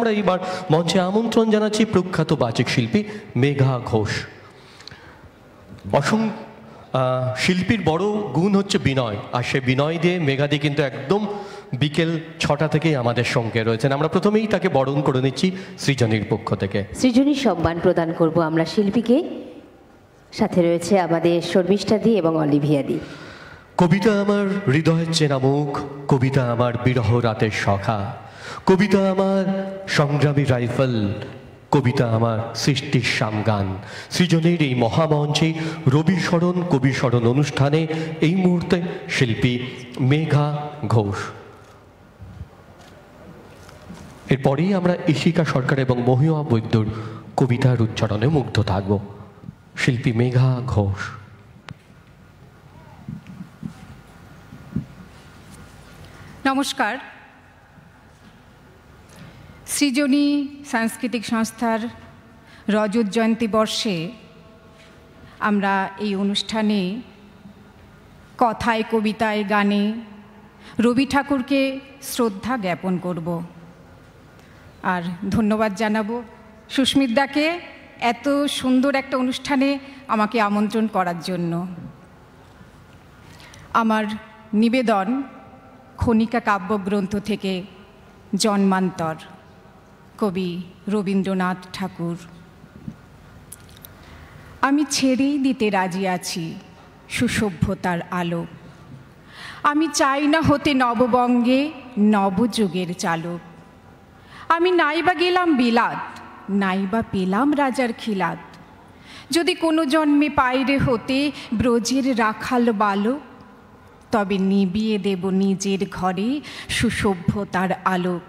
আমরা এইবার মঞ্চে আমন্ত্রণ জানাচ্ছি প্রখ্যাত বাচিক শিল্পী মেঘা ঘোষ। শিল্পীর বড় গুণ হচ্ছে বিনয়, আর সে বিনয় দিয়ে মেঘাদি কিন্তু একদম বিকেল 6টা থেকেই আমাদের সঙ্গে রয়েছেন। আমরা প্রথমেই তাকে বরণ করে নিচ্ছি সৃজনীর পক্ষ থেকে। সৃজনীর সম্মান প্রদান করব আমরা শিল্পীকে। সাথে রয়েছে আমাদের শর্মিষ্ঠাদি এবং অলিভিয়াদি। কবিতা আমার হৃদয়ের চেনা মুখ, কবিতা আমার বিরহ রাতের সখা, কবিতা আমার সংগ্রামী রাইফেল, কবিতা আমার সৃষ্টির সামগান। সৃজনীর এই মহামঞ্চে রবি স্মরণ কবি স্মরণ অনুষ্ঠানে এই মুহূর্তে শিল্পী মেঘা ঘোষ। এরপরেই আমরা ইশিকা সরকার এবং মহিমা বৈদ্যর কবিতার উচ্চারণে মুগ্ধ থাকব। শিল্পী মেঘা ঘোষ। নমস্কার। সৃজনী সাংস্কৃতিক সংস্থার রজত জয়ন্তী বর্ষে আমরা এই অনুষ্ঠানে কথায় কবিতায় গানে রবি ঠাকুরকে শ্রদ্ধা জ্ঞাপন করব। আর ধন্যবাদ জানাবো সুস্মিতদাকে এত সুন্দর একটা অনুষ্ঠানে আমাকে আমন্ত্রণ করার জন্য। আমার নিবেদন খনিকা কাব্যগ্রন্থ থেকে জন্মান্তর, কবি রবীন্দ্রনাথ ঠাকুর। আমি ছেড়েই দিতে রাজি আছি সুসভ্যতার আলো, আমি চাই না হতে নববঙ্গে নবযুগের চালক। আমি নাইবা গেলাম বিলাত, নাইবা পেলাম রাজার খিলাত, যদি কোনো জন্মে পাইরে হতে ব্রজের রাখাল বালক, তবে নিবিয়ে দেব নিজের ঘরে সুসভ্যতার আলোক।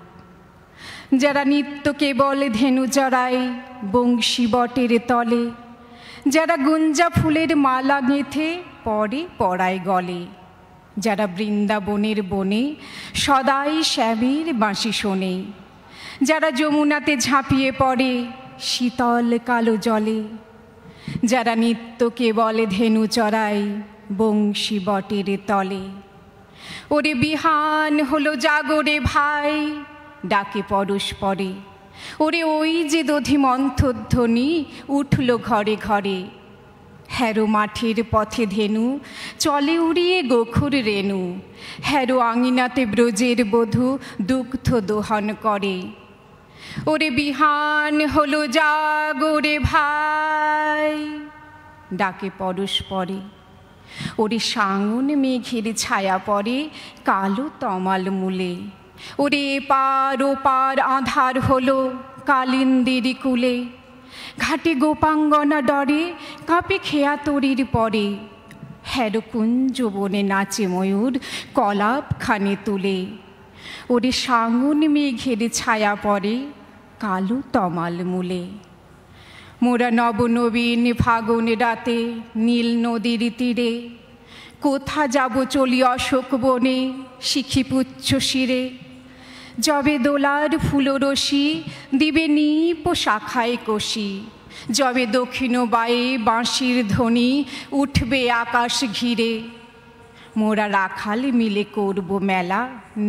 যারা নিত্য কেবল ধেনু চড়ায় বংশী বটের তলে, যারা গুঞ্জা ফুলের মালা গেঁথে পরে পড়ায় গলে, যারা বৃন্দাবনের বনে সদাই শ্যামের বাঁশি শোনে, যারা যমুনাতে ঝাঁপিয়ে পড়ে শীতল কালো জলে, যারা নিত্য কেবল ধেনু চড়ায় বংশী বটের তলে। ওরে বিহান হলো জাগরে ভাই, ডাকে পরস্পরে, ওরে ওই যে দধি মন্থধ্বনি উঠল ঘরে ঘরে। হ্যারো মাঠের পথে ধেনু চলে উড়িয়ে গোখুর রেণু, হ্যারো আঙিনাতে ব্রজের বধূ দুগ্ধ দোহন করে। ওরে বিহান হলো জাগরে ভাই, ডাকে পরস্পরে, ওরে সাঙন মেঘের ছায়া পড়ে কালো তমাল মূলে। ওরে এপার ওপার আঁধার হলো কালিন্দির কুলে, ঘাটে গোপাঙ্গনা ডরে কাঁপে খেয়া তরির পরে। হ্যারো কুঞ্জ বনে নাচে ময়ূর কলাপ খানে তুলে, ওরে সাঙন মেঘের ছায়া পড়ে কালো তমাল মূলে। মোরা নবনবীন ফাগুন রাতে নীল নদীর তীরে, কোথা যাব চলি অশোক বনে শিখিপুচ্ছ শিরে। যবে দোলার ফুলরশি দিবে নিপ শাখায় কষি, যবে দক্ষিণ বায়ে বাঁশির ধ্বনি উঠবে আকাশ ঘিরে। মোরা রাখাল মিলে করব মেলা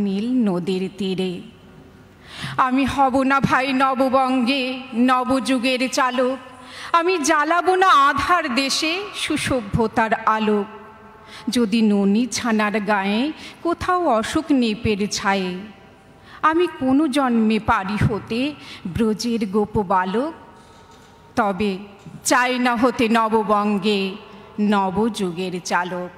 নীল নদীর তীরে। আমি হব না ভাই নববঙ্গে নবযুগের চালক, আমি জ্বালাবো না আধার দেশে সুসভ্যতার আলোক। যদি ননি ছানার গায়ে কোথাও অশোক নেপের ছায়ে, আমি কোনো জন্মে পারি হতে ব্রজের গোপ বালক, তবে চাই না হতে নববঙ্গে নবযুগের চালক।